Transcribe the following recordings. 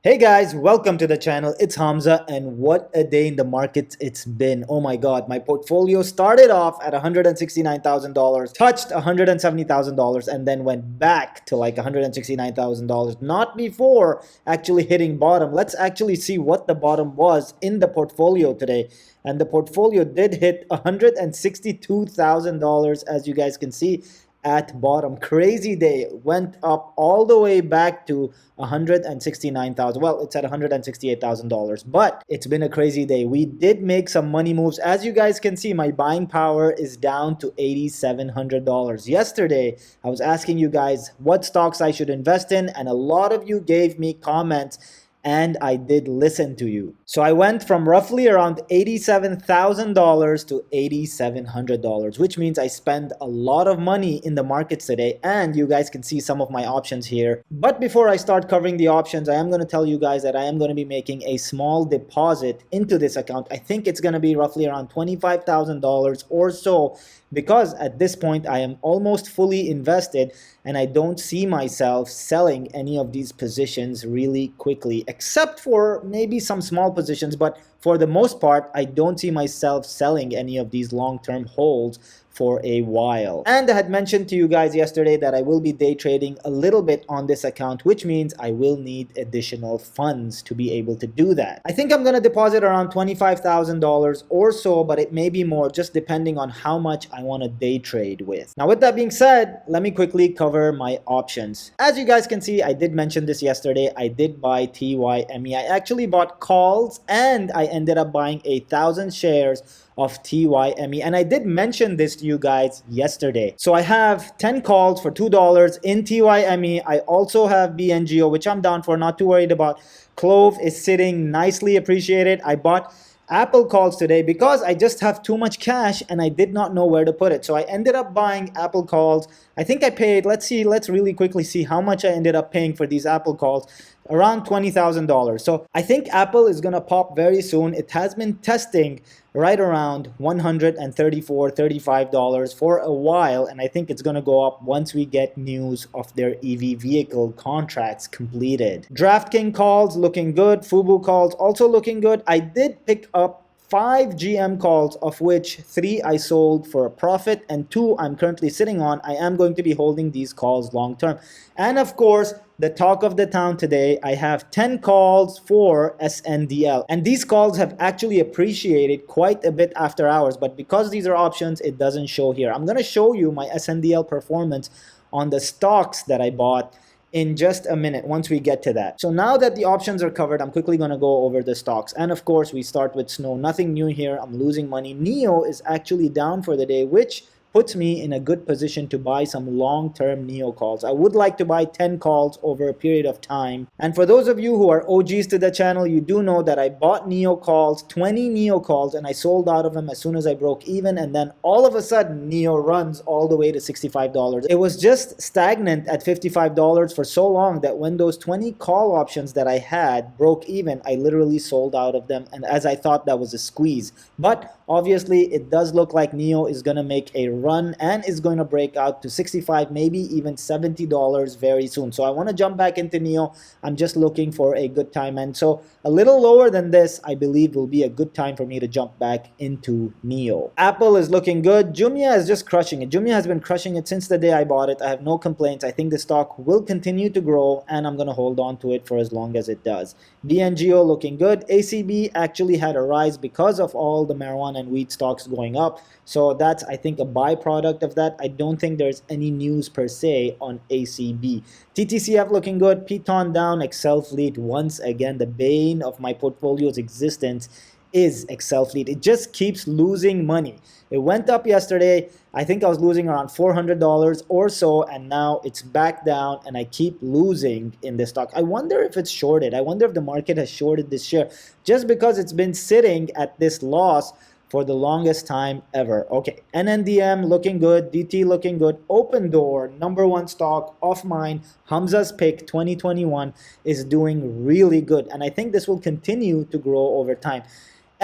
Hey guys, welcome to the channel. It's Hamza, and what a day in the markets it's been. Oh my god, my portfolio started off at $169,000, touched $170,000, and then went back to like $169,000, not before actually hitting bottom. Let's actually see what the bottom was in the portfolio today. And the portfolio did hit $162,000, as you guys can see at bottom. Crazy day. Went up all the way back to 169,000. Well, it's at $168,000, but it's been a crazy day. We did make some money moves. As you guys can see, my buying power is down to $8,700. Yesterday, I was asking you guys what stocks I should invest in, and a lot of you gave me comments, and I did listen to you. So I went from roughly around $87,000 to $8,700, which means I spend a lot of money in the markets today, and you guys can see some of my options here. But before I start covering the options, I am going to tell you guys that I am going to be making a small deposit into this account. I think it's going to be roughly around $25,000 or so, because at this point I am almost fully invested and I don't see myself selling any of these positions really quickly, except for maybe some small positions. But for the most part, I don't see myself selling any of these long-term holds for a while. And I had mentioned to you guys yesterday that I will be day trading a little bit on this account, which means I will need additional funds to be able to do that. I think I'm going to deposit around $25,000 or so, but it may be more, just depending on how much I want to day trade with. Now, with that being said, let me quickly cover my options. As you guys can see, I did mention this yesterday. I did buy TYME. I actually bought calls, and I ended up buying 1,000 shares of TYME, and I did mention this to you guys yesterday. So I have 10 calls for $2 in TYME. I also have BNGO, which I'm down for, not too worried about. Clove is sitting nicely appreciated. I bought Apple calls today because I just have too much cash and I did not know where to put it. So I ended up buying Apple calls. I think I paid, let's really quickly see how much I ended up paying for these Apple calls. Around $20,000. So I think Apple is going to pop very soon. It has been testing right around $134, $35 for a while, and I think it's going to go up once we get news of their EV vehicle contracts completed. DraftKings calls looking good. Fubu calls also looking good. I did pick up 5 GM calls, of which 3 I sold for a profit and 2 I'm currently sitting on. I am going to be holding these calls long term. And of course, the talk of the town today, I have 10 calls for SNDL. And these calls have actually appreciated quite a bit after hours, but because these are options, it doesn't show here. I'm going to show you my SNDL performance on the stocks that I bought in just a minute once we get to that. So now that the options are covered, I'm quickly going to go over the stocks. And of course, we start with Snow. Nothing new here. I'm losing money. NEO is actually down for the day, which puts me in a good position to buy some long-term NEO calls. I would like to buy 10 calls over a period of time. And for those of you who are OGs to the channel, you do know that I bought NEO calls, 20 NEO calls, and I sold out of them as soon as I broke even. And then all of a sudden, NEO runs all the way to $65. It was just stagnant at $55 for so long that when those 20 call options that I had broke even, I literally sold out of them. And as I thought, that was a squeeze. But obviously, it does look like NEO is going to make a run and is going to break out to $65, maybe even $70 very soon. So I want to jump back into NEO. I'm just looking for a good time. And so a little lower than this, I believe, will be a good time for me to jump back into NEO. Apple is looking good. Jumia is just crushing it. Jumia has been crushing it since the day I bought it. I have no complaints. I think the stock will continue to grow, and I'm going to hold on to it for as long as it does. BNGO looking good. ACB actually had a rise because of all the marijuana and weed stocks going up. So that's, I think, a byproduct of that. I don't think there's any news per se on ACB. TTCF looking good. Piton down. Excel Fleet once again. The bane of my portfolio's existence is Excel Fleet. It just keeps losing money. It went up yesterday. I think I was losing around $400 or so, and now it's back down, and I keep losing in this stock. I wonder if it's shorted. I wonder if the market has shorted this share just because it's been sitting at this loss for the longest time ever. Okay, NNDM looking good, DT looking good. Open Door, #1 stock of mine, Hamza's pick 2021, is doing really good, and I think this will continue to grow over time.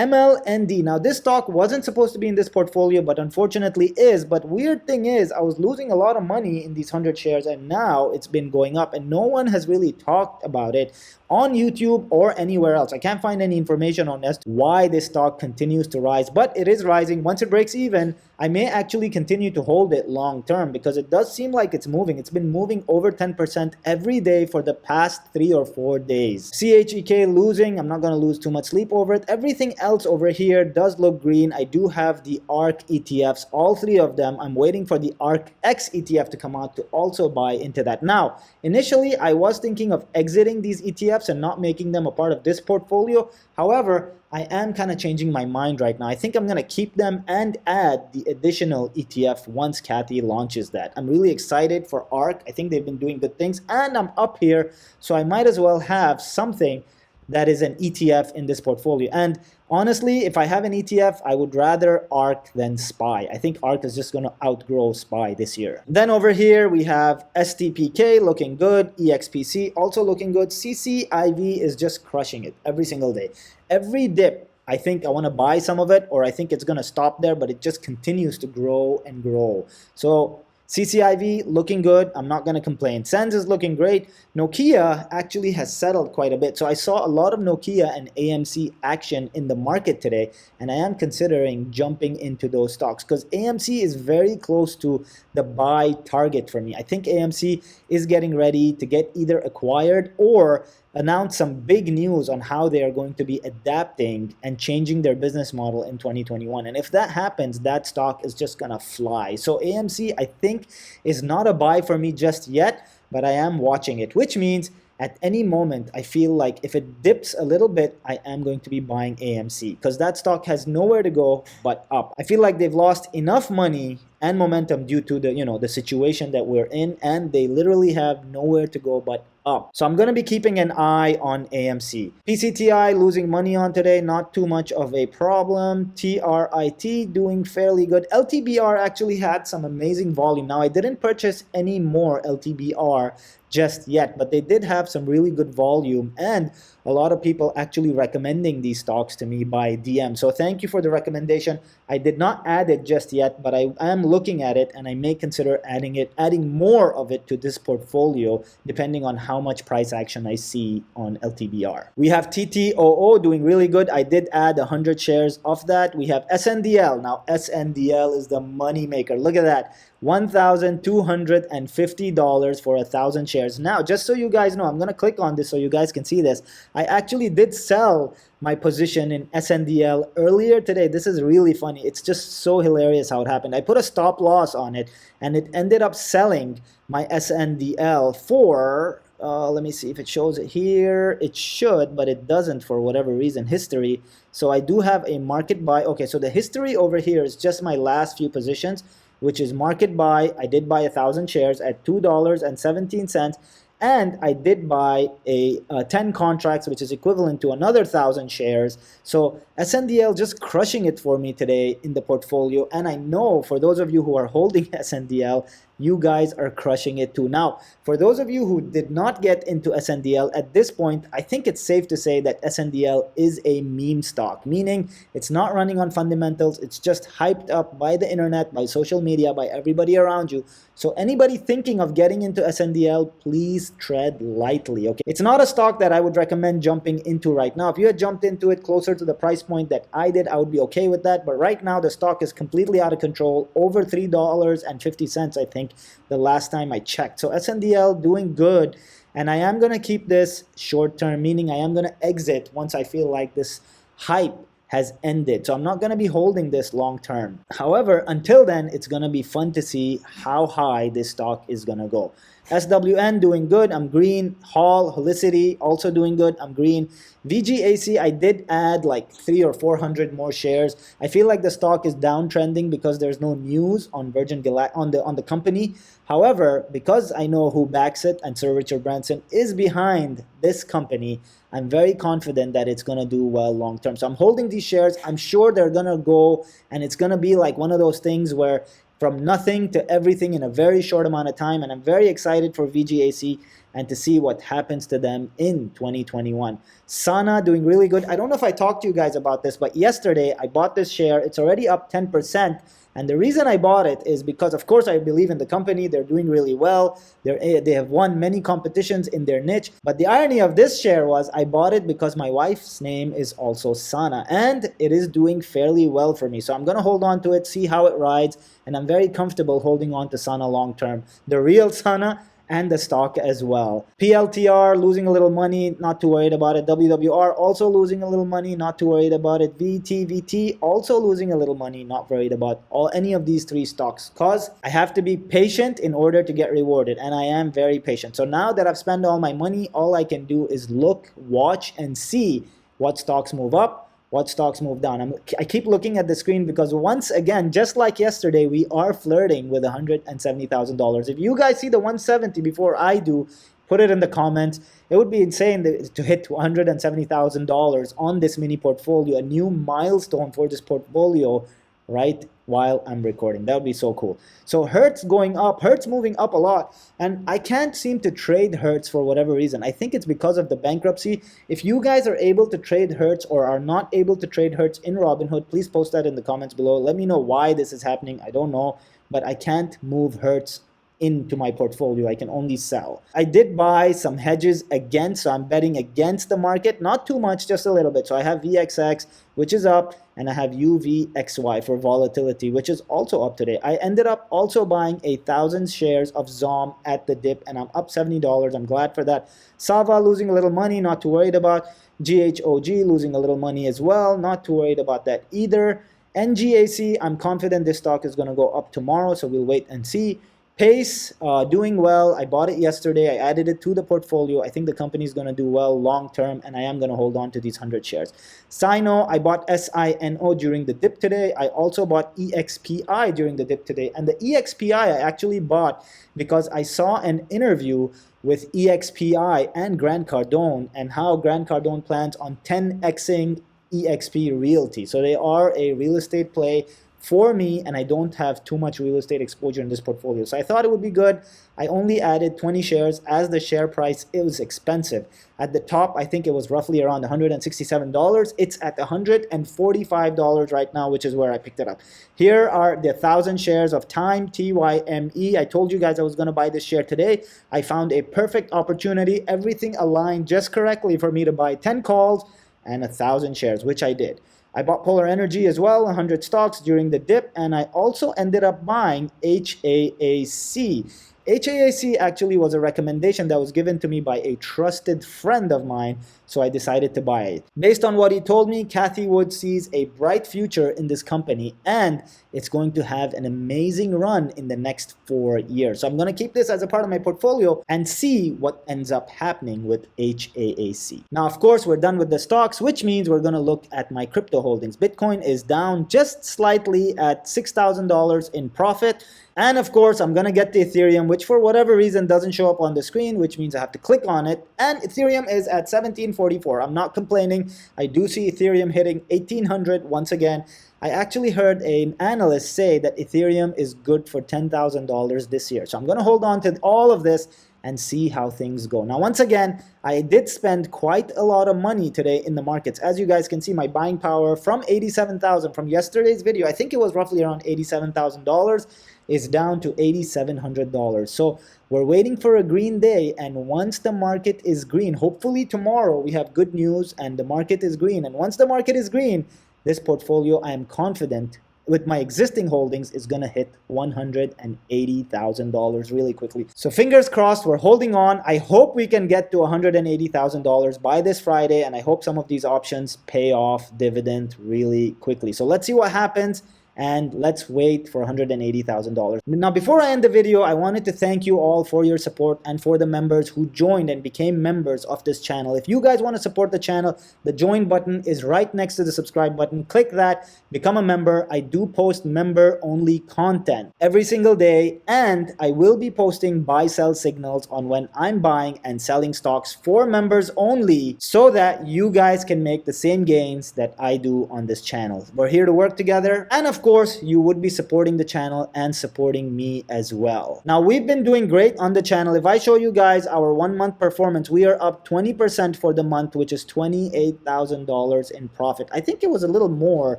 MLND. Now this stock wasn't supposed to be in this portfolio, but unfortunately is. But weird thing is, I was losing a lot of money in these 100 shares, and now it's been going up, and no one has really talked about it on YouTube or anywhere else. I can't find any information on as to why this stock continues to rise, but it is rising. Once it breaks even, I may actually continue to hold it long term because it does seem like it's moving. It's been moving over 10% every day for the past 3 or 4 days. CHEK losing. I'm not going to lose too much sleep over it. Everything else over here does look green. I do have the ARK ETFs, all 3 of them. I'm waiting for the ARK X ETF to come out to also buy into that. Now, initially, I was thinking of exiting these ETFs and not making them a part of this portfolio. However, I am kind of changing my mind right now. I think I'm going to keep them and add the additional ETF once Kathy launches that. I'm really excited for ARK. I think they've been doing good things, and I'm up here, so I might as well have something that is an ETF in this portfolio. And honestly, if I have an ETF, I would rather ARK than SPY. I think ARK is just going to outgrow SPY this year. Then over here, we have STPK looking good, EXPC also looking good. CCIV is just crushing it every single day. Every dip, I think I want to buy some of it, or I think it's going to stop there, but it just continues to grow and grow. So CCIV looking good. I'm not going to complain. Sens is looking great. Nokia actually has settled quite a bit. So I saw a lot of Nokia and AMC action in the market today, and I am considering jumping into those stocks because AMC is very close to the buy target for me. I think AMC is getting ready to get either acquired or announce some big news on how they are going to be adapting and changing their business model in 2021. And if that happens, that stock is just gonna fly. So AMC, I think, is not a buy for me just yet, but I am watching it, which means at any moment, I feel like if it dips a little bit, I am going to be buying AMC because that stock has nowhere to go but up. I feel like they've lost enough money and momentum due to the situation that we're in, and they literally have nowhere to go but up. So I'm going to be keeping an eye on AMC. PCTI losing money on today, not too much of a problem. TRIT doing fairly good. LTBR actually had some amazing volume. Now I didn't purchase any more LTBR just yet, but they did have some really good volume and a lot of people actually recommending these stocks to me by DM. So thank you for the recommendation. I did not add it just yet, but I am looking at it and I may consider adding more of it to this portfolio depending on how much price action I see on LTBR. We have TTOO doing really good. I did add 100 shares of that. We have SNDL. Now SNDL is the money maker. Look at that. $1,250 for 1,000 shares. Now, just so you guys know, I'm going to click on this so you guys can see this. I actually did sell my position in SNDL earlier today. This is really funny. It's just so hilarious how it happened. I put a stop loss on it, and it ended up selling my SNDL for, let me see if it shows it here. It should, but it doesn't for whatever reason. History. So I do have a market buy. Okay, so the history over here is just my last few positions, which is market buy. I did buy 1,000 shares at $2.17, and I did buy 10 contracts, which is equivalent to another 1,000 shares. So SNDL just crushing it for me today in the portfolio, and I know for those of you who are holding SNDL, you guys are crushing it too. Now, for those of you who did not get into SNDL at this point, I think it's safe to say that SNDL is a meme stock, meaning it's not running on fundamentals. It's just hyped up by the internet, by social media, by everybody around you. So anybody thinking of getting into SNDL, please tread lightly, okay? It's not a stock that I would recommend jumping into right now. If you had jumped into it closer to the price point that I did, I would be okay with that. But right now, the stock is completely out of control, over $3.50, I think, the last time I checked. So SNDL doing good, and I am going to keep this short term, meaning I am going to exit once I feel like this hype has ended. So I'm not going to be holding this long term. However, until then, it's going to be fun to see how high this stock is going to go. SWN doing good. I'm green. Holicity also doing good. I'm green. VGAC, I did add like 300 or 400 more shares. I feel like the stock is downtrending because there's no news on Virgin Galactic on the company. However, because I know who backs it and Sir Richard Branson is behind this company, I'm very confident that it's going to do well long term. So I'm holding these shares. I'm sure they're going to go, and it's going to be like one of those things where from nothing to everything in a very short amount of time, and I'm very excited for VGAC. and to see what happens to them in 2021. Sana doing really good. I don't know if I talked to you guys about this, but yesterday I bought this share. It's already up 10%. And the reason I bought it is because, of course, I believe in the company. They're doing really well. They have won many competitions in their niche. But the irony of this share was I bought it because my wife's name is also Sana. And it is doing fairly well for me. So I'm going to hold on to it, see how it rides. And I'm very comfortable holding on to Sana long term. The real Sana and the stock as well. PLTR losing a little money, not too worried about it. WWR also losing a little money, not too worried about it. VT also losing a little money, not worried about any of these three stocks, because I have to be patient in order to get rewarded, and I am very patient. So now that I've spent all my money, all I can do is look, watch, and see what stocks move up, what stocks move down. I keep looking at the screen because once again, just like yesterday, we are flirting with $170,000. If you guys see the 170 before I do, put it in the comments. It would be insane to hit $170,000 on this mini portfolio, a new milestone for this portfolio right while I'm recording. That would be so cool. So Hertz going up, Hertz moving up a lot, and I can't seem to trade Hertz for whatever reason. I think it's because of the bankruptcy. If you guys are able to trade Hertz or are not able to trade Hertz in Robinhood, please post that in the comments below. Let me know why this is happening. I don't know, but I can't move Hertz into my portfolio. I can only sell. I did buy some hedges again, so I'm betting against the market, not too much, just a little bit. So I have VXX, which is up, and I have UVXY for volatility, which is also up today. I ended up also buying 1,000 shares of ZOM at the dip, and I'm up $70. I'm glad for that. Sava losing a little money, not too worried about. GHOG losing a little money as well, not too worried about that either. NGAC, I'm confident this stock is going to go up tomorrow, so we'll wait and see. Pace, doing well. I bought it yesterday. I added it to the portfolio. I think the company is going to do well long term, and I am going to hold on to these 100 shares. Sino, I bought SINO during the dip today. I also bought EXPI during the dip today. And the EXPI I actually bought because I saw an interview with EXPI and Grant Cardone and how Grant Cardone plans on 10xing EXP Realty. So they are a real estate play for me, and I don't have too much real estate exposure in this portfolio. So I thought it would be good. I only added 20 shares as the share price, it was expensive. At the top, I think it was roughly around $167. It's at $145 right now, which is where I picked it up. Here are the 1,000 shares of Tyme, TYME. I told you guys I was going to buy this share today. I found a perfect opportunity. Everything aligned just correctly for me to buy 10 calls and 1,000 shares, which I did. I bought Polar Energy as well, 100 stocks during the dip, and I also ended up buying HAAC. HAAC actually was a recommendation that was given to me by a trusted friend of mine, so I decided to buy it. Based on what he told me, Cathie Wood sees a bright future in this company, and it's going to have an amazing run in the next 4 years. So I'm going to keep this as a part of my portfolio and see what ends up happening with HAAC. Now, of course, we're done with the stocks, which means we're going to look at my crypto holdings. Bitcoin is down just slightly at $6,000 in profit. And of course, I'm going to get the Ethereum, which for whatever reason doesn't show up on the screen, which means I have to click on it. And Ethereum is at 1744. I'm not complaining. I do see Ethereum hitting 1800 once again. I actually heard an analyst say that Ethereum is good for $10,000 this year. So I'm going to hold on to all of this and see how things go. Now, once again, I did spend quite a lot of money today in the markets. As you guys can see, my buying power from 87,000 from yesterday's video, I think it was roughly around $87,000, is down to $8,700. So we're waiting for a green day, and once the market is green, hopefully tomorrow we have good news and the market is green. And once the market is green, this portfolio, I am confident with my existing holdings, is going to hit $180,000 really quickly. So fingers crossed, we're holding on. I hope we can get to $180,000 by this Friday, and I hope some of these options pay off dividend really quickly. So let's see what happens. And let's wait for $180,000. Now, before I end the video, I wanted to thank you all for your support and for the members who joined and became members of this channel. If you guys want to support the channel, the join button is right next to the subscribe button. Click that, become a member. I do post member-only content every single day, and I will be posting buy-sell signals on when I'm buying and selling stocks for members only, so that you guys can make the same gains that I do on this channel. We're here to work together, and of course, course, you would be supporting the channel and supporting me as well. Now, we've been doing great on the channel. If I show you guys our 1 month performance, we are up 20% for the month, which is $28,000 in profit. I think it was a little more,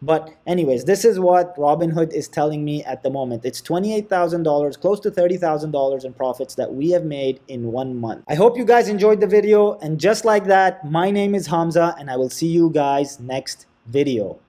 but anyways, this is what Robinhood is telling me at the moment. It's $28,000, close to $30,000 in profits that we have made in 1 month. I hope you guys enjoyed the video, and just like that, my name is Hamza, and I will see you guys next video.